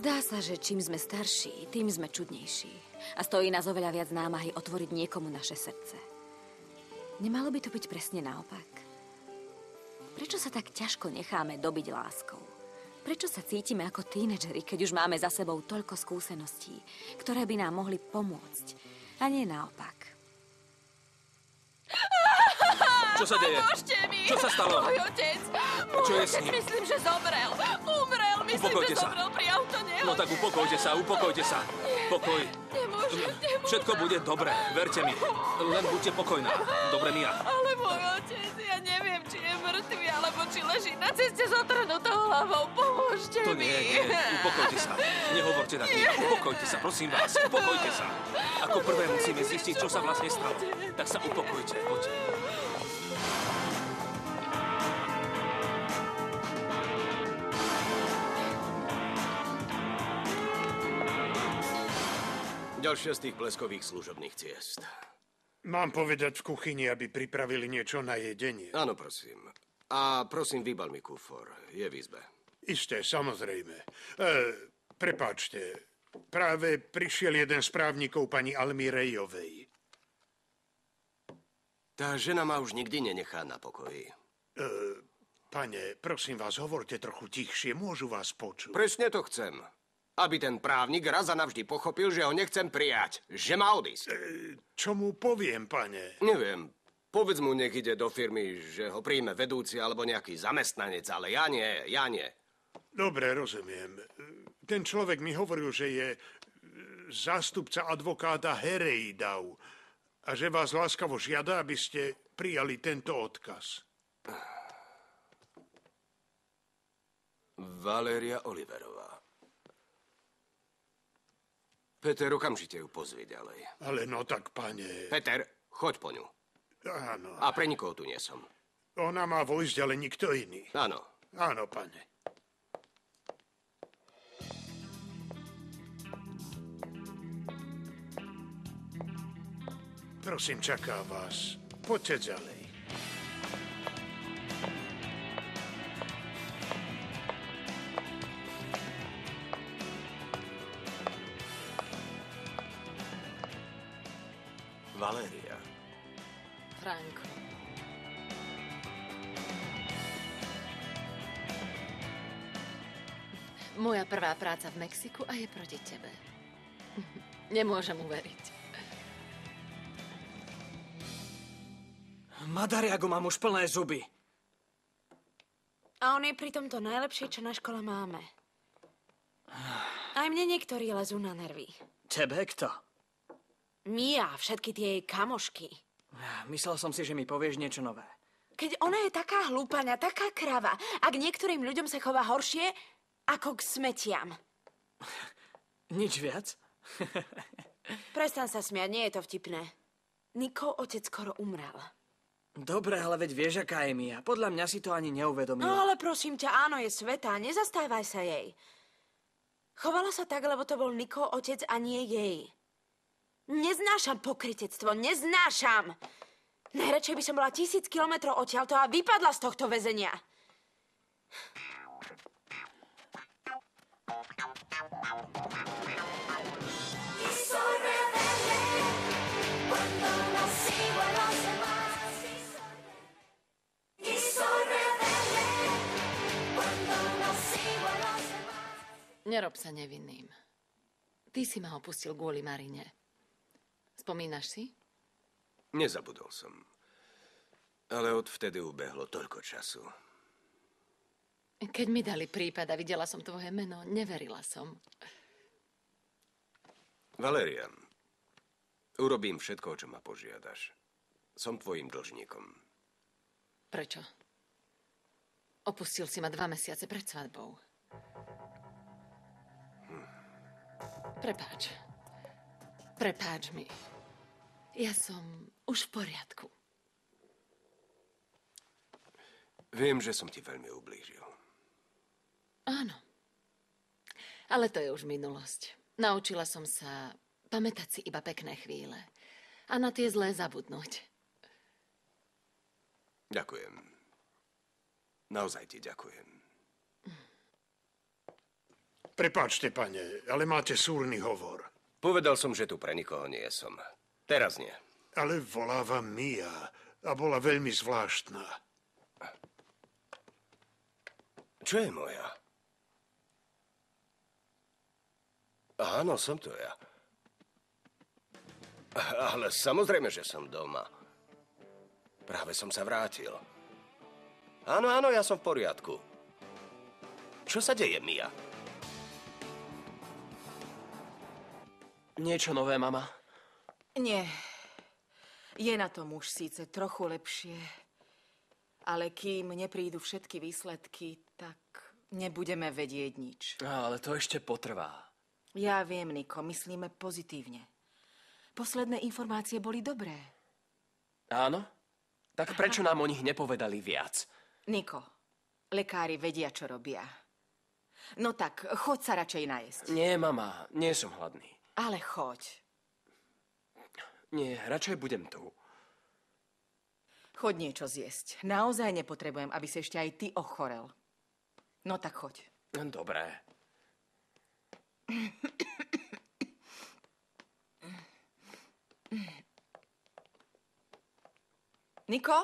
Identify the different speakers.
Speaker 1: Zdá sa, že čím sme starší, tým sme čudnejší. A stojí nás oveľa viac námahy otvoriť niekomu naše srdce. Nemalo by to byť presne naopak? Prečo sa tak ťažko necháme dobiť láskou? Prečo sa cítime ako tínedžeri, keď už máme za sebou toľko skúseností, ktoré by nám mohli pomôcť? A nie naopak.
Speaker 2: Čo sa deje?
Speaker 3: Pomôžte mi!
Speaker 2: Čo sa stalo?
Speaker 3: Môj otec!
Speaker 2: Čo je s ním?
Speaker 3: Myslím, že zomrel. Umrel, myslím,
Speaker 2: Upokojte
Speaker 3: že
Speaker 2: sa.
Speaker 3: zomrel pri autonehode.
Speaker 2: No tak upokojte sa, upokojte sa. Pokoj.
Speaker 3: Nemôžem.
Speaker 2: Všetko bude dobre, verte mi. Len buďte pokojná. Dobre, Mia.
Speaker 3: Ale môj otec, ja neviem, či je mŕtvy, alebo či leží na ceste s otrhnutou hlavou. Pomôžte
Speaker 2: To
Speaker 3: mi.
Speaker 2: nie. Upokojte sa. Nehovorte tak. Upokojte sa, prosím vás. Upokojte sa. Ako prvé musíme zistiť, čo sa vlastne stalo. Tak sa upokojte. Poďte.
Speaker 4: Ďalšia z tých bleskových služobných ciest.
Speaker 5: Mám povedať v kuchyni, aby pripravili niečo na jedenie.
Speaker 4: Áno, prosím. A prosím, vybal mi kufor. Je v izbe.
Speaker 5: Isté, samozrejme. Prepáčte, práve prišiel jeden z právnikov pani Almirejovej.
Speaker 4: Tá žena ma už nikdy nenechá na pokoji.
Speaker 5: Pane, prosím vás, hovorte trochu tichšie, môžu vás počuť.
Speaker 4: Presne to chcem. Aby ten právnik raz a navždy pochopil, že ho nechcem prijať. Že má odísť.
Speaker 5: Čo mu poviem, pane?
Speaker 4: Neviem. Povedz mu, nech ide do firmy, že ho príjme vedúci alebo nejaký zamestnanec, ale ja nie.
Speaker 5: Dobre, rozumiem. Ten človek mi hovoril, že je zástupca advokáta Hereidau a že vás láskavo žiada, aby ste prijali tento odkaz.
Speaker 4: Valéria Oliverová. Peter, okamžite ju pozvi ďalej.
Speaker 5: Ale no tak, pane...
Speaker 4: Peter, choď po ňu.
Speaker 5: Áno.
Speaker 4: A pre nikoho tu nie som.
Speaker 5: Ona má vojsť, ale nikto iný.
Speaker 4: Áno.
Speaker 5: Áno, pane. Prosím, čaká vás. Poďte ďalej.
Speaker 4: Valéria.
Speaker 3: Franko. Moja prvá práca v Mexiku a je proti tebe. Nemôžem uveriť.
Speaker 6: Madariago, mám už plné zuby.
Speaker 1: A on je pritom to najlepšie, čo na škole máme. Aj mne niektorí lezú na nervy.
Speaker 6: Tebe kto?
Speaker 1: Mia, všetky tie jej kamošky.
Speaker 6: Myslel som si, že mi povieš niečo nové.
Speaker 1: Keď ona je taká hlúpaňa, taká krava, a k niektorým ľuďom sa chová horšie, ako k smetiam.
Speaker 6: Nič viac?
Speaker 1: Prestan sa smiať, nie je to vtipné. Nikov otec skoro umrel.
Speaker 6: Dobre, ale veď vieš, aká je Mia. Podľa mňa si to ani neuvedomila.
Speaker 1: No ale prosím ťa, áno, je svätá, nezastávaj sa jej. Chovala sa tak, lebo to bol Nikov otec a nie jej. Neznášam pokrytectvo, neznášam! Najradšej by som bola 1000 kilometrov odtiaľto a vypadla z tohto väzenia.
Speaker 3: Nerob sa nevinným. Ty si ma opustil kvôli Marine. Spomínaš si?
Speaker 4: Nezabudol som. Ale odvtedy ubehlo toľko času.
Speaker 3: Keď mi dali prípad a videla som tvoje meno, neverila som.
Speaker 4: Valéria, urobím všetko, o čo ma požiadaš. Som tvojim dlžníkom.
Speaker 3: Prečo? Opustil si ma 2 mesiace pred svadbou. Prepáč. Prepáč mi. Ja som už v poriadku.
Speaker 4: Viem, že som ti veľmi ublížil.
Speaker 3: Áno. Ale to je už minulosť. Naučila som sa pamätať si iba pekné chvíle. A na tie zlé zabudnúť.
Speaker 4: Ďakujem. Naozaj ti ďakujem.
Speaker 5: Prepáčte, pane, ale máte súrny hovor.
Speaker 4: Povedal som, že tu pre nikoho nie som. Teraz nie.
Speaker 5: Ale voláva Mia a bola veľmi zvláštna.
Speaker 4: Čo je moja? Áno, som to ja. Ale samozrejme, že som doma. Práve som sa vrátil. Áno, ja som v poriadku. Čo sa deje, Mia?
Speaker 7: Niečo nové, mama?
Speaker 8: Nie. Je na tom už síce trochu lepšie, ale kým neprídu všetky výsledky, tak nebudeme vedieť nič.
Speaker 7: Ale to ešte potrvá.
Speaker 8: Ja viem, Niko, myslíme pozitívne. Posledné informácie boli dobré.
Speaker 7: Áno? Tak prečo nám o nich nepovedali viac?
Speaker 8: Niko, lekári vedia, čo robia. No tak, choď sa radšej najesť.
Speaker 7: Nie, mama, nie som hladný.
Speaker 8: Ale choď.
Speaker 7: Nie, radšej budem tu.
Speaker 8: Choď niečo zjesť. Naozaj nepotrebujem, aby si ešte aj ty ochorel. No tak choď.
Speaker 7: Dobré.
Speaker 8: Niko?